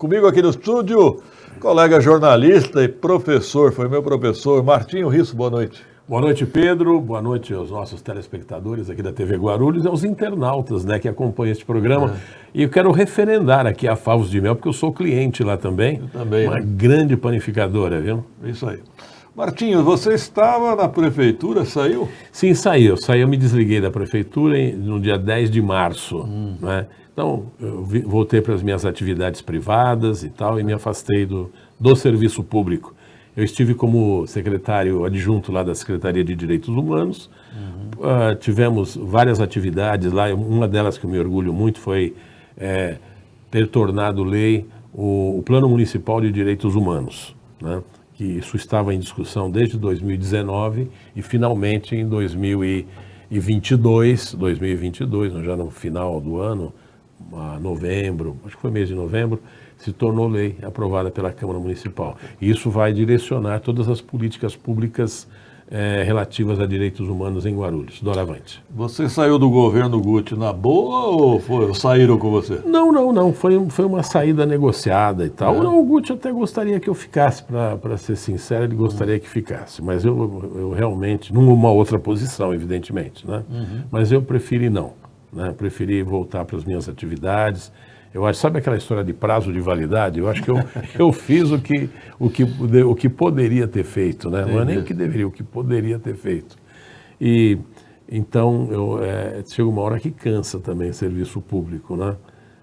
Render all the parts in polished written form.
Comigo aqui no estúdio, colega jornalista e professor, foi meu professor, Martinho Risso, boa noite. Boa noite, Pedro. Boa noite aos nossos telespectadores aqui da TV Guarulhos e aos internautas, né, que acompanham este programa. E eu quero referendar aqui a Favos de Mel, porque eu sou cliente lá também. Eu também. Uma grande panificadora, viu? Isso aí. Martinho, você estava na prefeitura, saiu? Sim, saí. Eu me desliguei da prefeitura no dia 10 de março, né? Então, eu voltei para as minhas atividades privadas e tal, e me afastei do serviço público. Eu estive como secretário adjunto lá da Secretaria de Direitos Humanos. Tivemos várias atividades lá. Uma delas que eu me orgulho muito foi ter tornado lei o Plano Municipal de Direitos Humanos, né? Que isso estava em discussão desde 2019 e finalmente em 2022, já no final do ano, novembro, acho que foi mês de novembro, se tornou lei aprovada pela Câmara Municipal. E isso vai direcionar todas as políticas públicas relativas a direitos humanos em Guarulhos. Doravante. Você saiu do governo Guti na boa ou saíram com você? Não. Foi uma saída negociada e tal. Não, o Guti até gostaria que eu ficasse, para ser sincero, ele gostaria que ficasse. Mas eu realmente, numa outra posição, evidentemente, né? Mas eu preferi não. Né? Preferi voltar para as minhas atividades. Eu acho, sabe aquela história de prazo de validade? Eu acho que eu fiz o que poderia ter feito, né? Não é nem o que deveria, o que poderia ter feito. E então chega uma hora que cansa também o serviço público, né?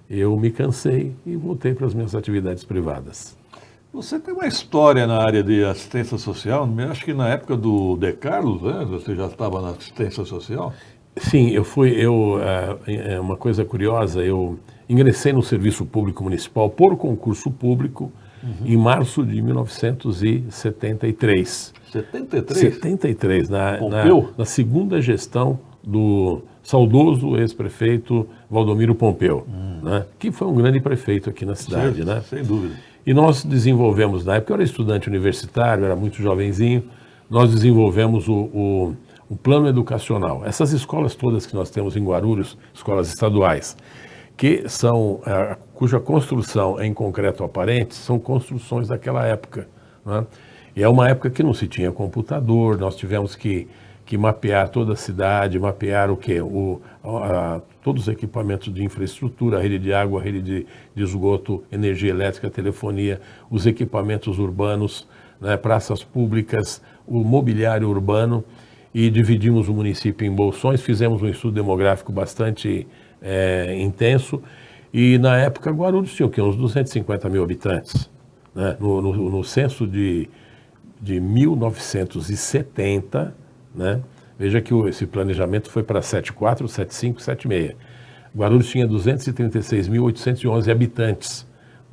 Eu me cansei e voltei para as minhas atividades privadas. Você tem uma história na área de assistência social, acho que na época do De Carlos, né? Você já estava na assistência social? Sim, uma coisa curiosa, eu ingressei no serviço público municipal por concurso público em março de 1973. 73? 73, na segunda gestão do saudoso ex-prefeito Valdomiro Pompeu, né? Que foi um grande prefeito aqui na cidade, Sim, né? Sem dúvida. E nós desenvolvemos, na época eu era estudante universitário, era muito jovenzinho, nós desenvolvemos o plano educacional. Essas escolas todas que nós temos em Guarulhos, escolas estaduais, que são, cuja construção é em concreto aparente, são construções daquela época, né? E é uma época que não se tinha computador, nós tivemos que mapear toda a cidade, mapear o quê? Todos os equipamentos de infraestrutura, a rede de água, a rede de esgoto, energia elétrica, telefonia, os equipamentos urbanos, né, praças públicas, o mobiliário urbano, e dividimos o município em bolsões, fizemos um estudo demográfico bastante intenso, e na época Guarulhos tinha o quê? Uns 250 mil habitantes, né? No censo de 1970, né? Veja que esse planejamento foi para 74, 75, 76. Guarulhos tinha 236.811 habitantes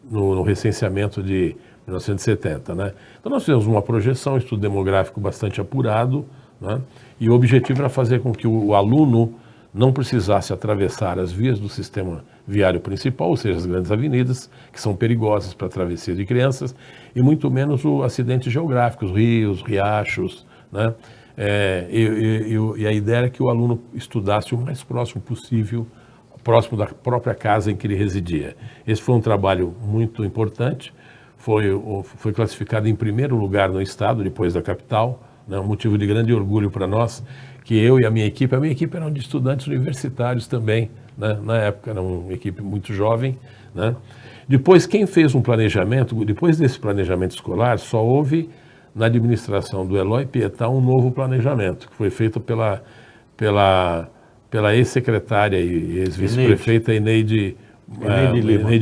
no recenseamento de 1970, né? Então nós fizemos uma projeção, um estudo demográfico bastante apurado, né? E o objetivo era fazer com que o aluno não precisasse atravessar as vias do sistema viário principal, ou seja, as grandes avenidas, que são perigosas para a travessia de crianças, e muito menos o acidente geográfico, os rios, riachos, né? E a ideia era que o aluno estudasse o mais próximo possível, próximo da própria casa em que ele residia. Esse foi um trabalho muito importante, foi classificado em primeiro lugar no estado, depois da capital, né? Um motivo de grande orgulho para nós, que eu e a minha equipe eram de estudantes universitários também, né? Na época era uma equipe muito jovem, né? Depois, quem fez um planejamento, depois desse planejamento escolar, só houve na administração do Eloy Pietá um novo planejamento, que foi feito pela ex-secretária e ex-vice-prefeita Eneide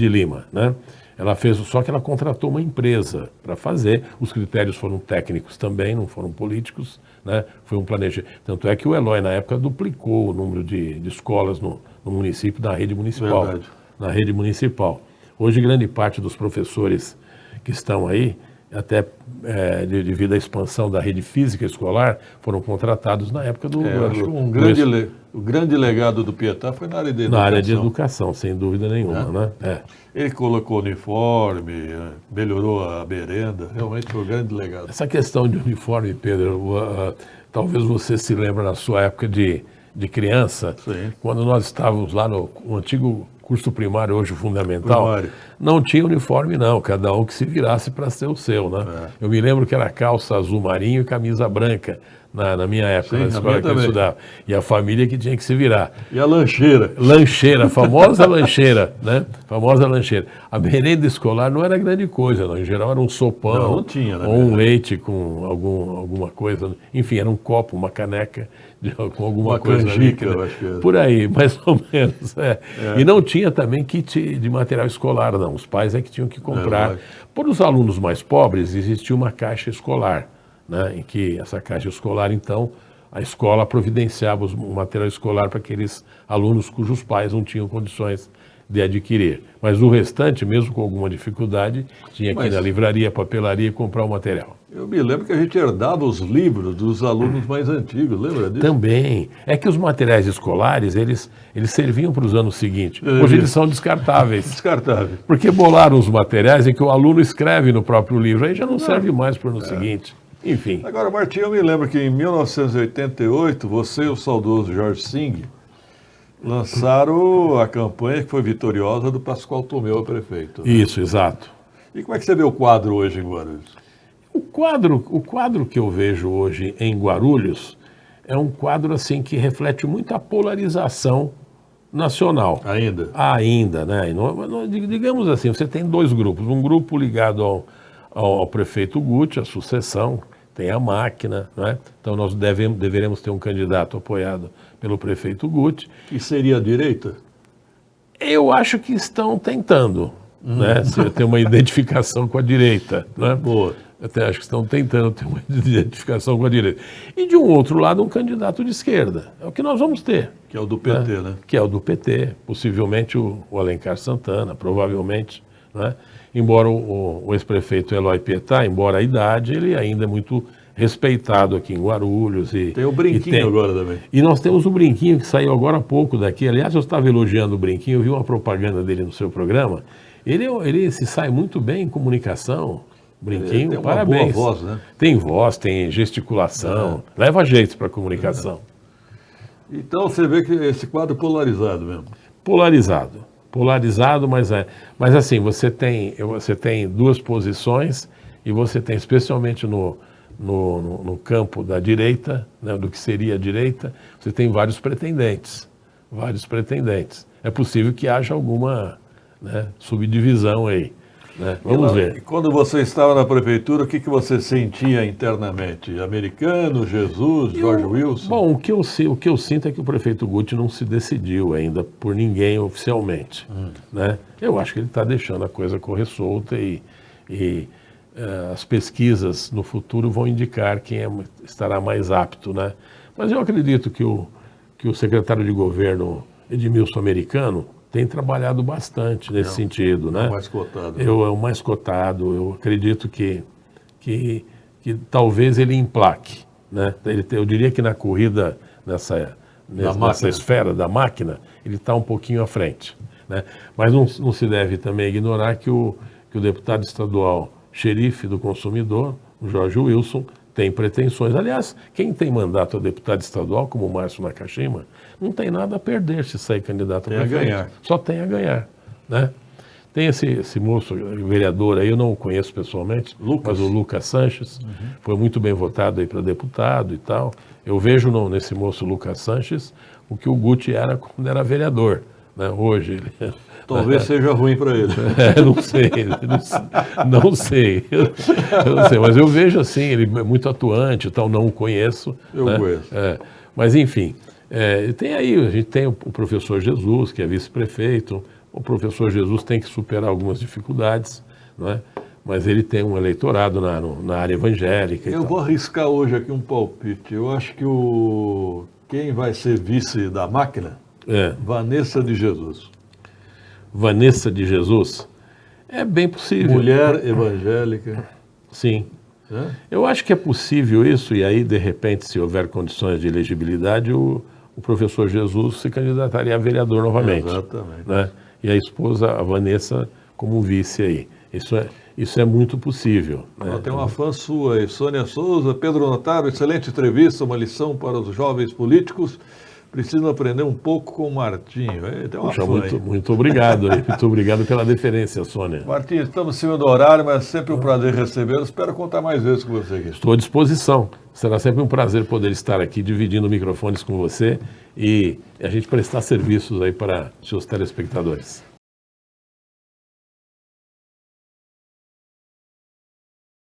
Lima, né? Ela fez, só que ela contratou uma empresa para fazer, os critérios foram técnicos também, não foram políticos, né? Foi um planejamento. Tanto é que o Eloy, na época, duplicou o número de escolas no município, na rede municipal. Verdade. Na rede municipal. Hoje, grande parte dos professores que estão aí, até devido à expansão da rede física escolar, foram contratados na época do... acho que o grande legado do Pietá foi na área de educação. Na área de educação, sem dúvida nenhuma, né? Ele colocou uniforme, melhorou a merenda, realmente foi um grande legado. Essa questão de uniforme, Pedro, talvez você se lembre na sua época de criança, Sim. quando nós estávamos lá no antigo curso primário hoje fundamental, Primário. não tinha uniforme não, cada um que se virasse para ser o seu, né? Eu me lembro que era calça azul marinho e camisa branca na minha época, Sim, na a escola minha que eu também. estudava. E a família que tinha que se virar. E a lancheira? Lancheira, a famosa lancheira, né? Famosa lancheira. A merenda escolar não era grande coisa, não. Em geral era um sopão, Não tinha, na ou um verdade. leite com alguma coisa. Enfim, era um copo, uma caneca com alguma Uma coisa canjica, líquida. eu acho que era. Por aí, mais ou menos. E não tinha também kit de material escolar, não. Os pais é que tinham que comprar. lógico. Para os alunos mais pobres, existia uma caixa escolar, né? Em que essa caixa escolar, então, a escola providenciava o material escolar para aqueles alunos cujos pais não tinham condições de adquirir. Mas o restante, mesmo com alguma dificuldade, tinha que ir na livraria, papelaria e comprar o material. Eu me lembro que a gente herdava os livros dos alunos mais antigos, lembra disso? Também. É que os materiais escolares, eles serviam para os anos seguintes. É, Hoje eles são descartáveis. Descartável. Porque bolaram os materiais em que o aluno escreve no próprio livro. Aí já não serve mais para o ano seguinte. Enfim. Agora, Martinho, eu me lembro que em 1988, você e o saudoso Jorge Sing lançaram a campanha que foi vitoriosa do Pascoal Tomeu a prefeito. Isso, exato. E como é que você vê o quadro hoje em Guarulhos? O quadro que eu vejo hoje em Guarulhos é um quadro assim que reflete muito a polarização nacional. Ainda, né? Digamos assim, você tem dois grupos. Um grupo ligado ao prefeito Guti, a sucessão, tem a máquina, né? Então nós deveremos ter um candidato apoiado pelo prefeito Guti. E seria a direita? Eu acho que estão tentando, né? Ter uma identificação com a direita, né? Boa. Eu até acho que estão tentando ter uma identificação com a direita. E de um outro lado, um candidato de esquerda. É o que nós vamos ter. Que é o do PT, né? Que é o do PT, possivelmente o Alencar Santana, provavelmente, né? Embora o ex-prefeito Eloy Pietá, embora a idade, ele ainda é muito respeitado aqui em Guarulhos. Tem o Brinquinho agora também. E nós temos o Brinquinho, que saiu agora há pouco daqui. Aliás, eu estava elogiando o Brinquinho, eu vi uma propaganda dele no seu programa. Ele se sai muito bem em comunicação. Brinquinho, tem uma parabéns. boa voz, né? Tem voz, tem gesticulação, leva jeito para a comunicação. Então você vê que esse quadro polarizado mesmo. Polarizado, mas assim, você tem duas posições e você tem, especialmente no campo da direita, né, do que seria a direita, você tem vários pretendentes. É possível que haja alguma, né, subdivisão aí. Né? Vamos ver. E quando você estava na prefeitura, o que você sentia internamente? Americano, Jesus, Jorge Wilson? Bom, o que eu sinto é que o prefeito Guti não se decidiu ainda por ninguém oficialmente. Né? Eu acho que ele está deixando a coisa correr solta e as pesquisas no futuro vão indicar quem estará mais apto. Né? Mas eu acredito que o secretário de governo Edmilson Americano tem trabalhado bastante nesse sentido, né? É o mais cotado. É o mais cotado. Eu acredito que talvez ele emplaque, né? Eu diria que na corrida nessa esfera da máquina, ele está um pouquinho à frente, né? Mas não se deve também ignorar que o deputado estadual xerife do consumidor, o Jorge Wilson, tem pretensões. Aliás, quem tem mandato a deputado estadual, como o Márcio Nakashima, não tem nada a perder se sair candidato a prefeito. Tem a ganhar. Só tem a ganhar, né? Tem esse moço, vereador aí, eu não o conheço pessoalmente, mas o Lucas Sanches, foi muito bem votado aí para deputado e tal. Eu vejo nesse moço Lucas Sanches o que o Guti era quando era vereador, né? Hoje ele... Talvez seja ruim para ele. Não sei, mas eu vejo assim, ele é muito atuante e tal, não o conheço. Eu conheço. Mas enfim, a gente tem o professor Jesus, que é vice-prefeito, o professor Jesus tem que superar algumas dificuldades, não é? Mas ele tem um eleitorado na área evangélica. Eu vou arriscar hoje aqui um palpite. Eu acho que quem vai ser vice da máquina? Vanessa de Jesus. Vanessa de Jesus? É bem possível. Mulher evangélica. Sim. Eu acho que é possível isso, e aí, de repente, se houver condições de elegibilidade, o professor Jesus se candidataria a vereador novamente. Exatamente. Né? E a esposa, a Vanessa, como vice aí. Isso é muito possível. Né? Tem uma fã sua aí, Sônia Souza. Pedro Notaro, excelente entrevista, uma lição para os jovens políticos. precisam aprender um pouco com o Martinho. Tem uma Puxa, fã aí. muito obrigado. Muito obrigado pela deferência, Sônia. Martinho, estamos em cima do horário, mas é sempre um prazer recebê-lo. Espero contar mais vezes com você aqui. Estou à disposição. Será sempre um prazer poder estar aqui dividindo microfones com você e a gente prestar serviços aí para seus telespectadores.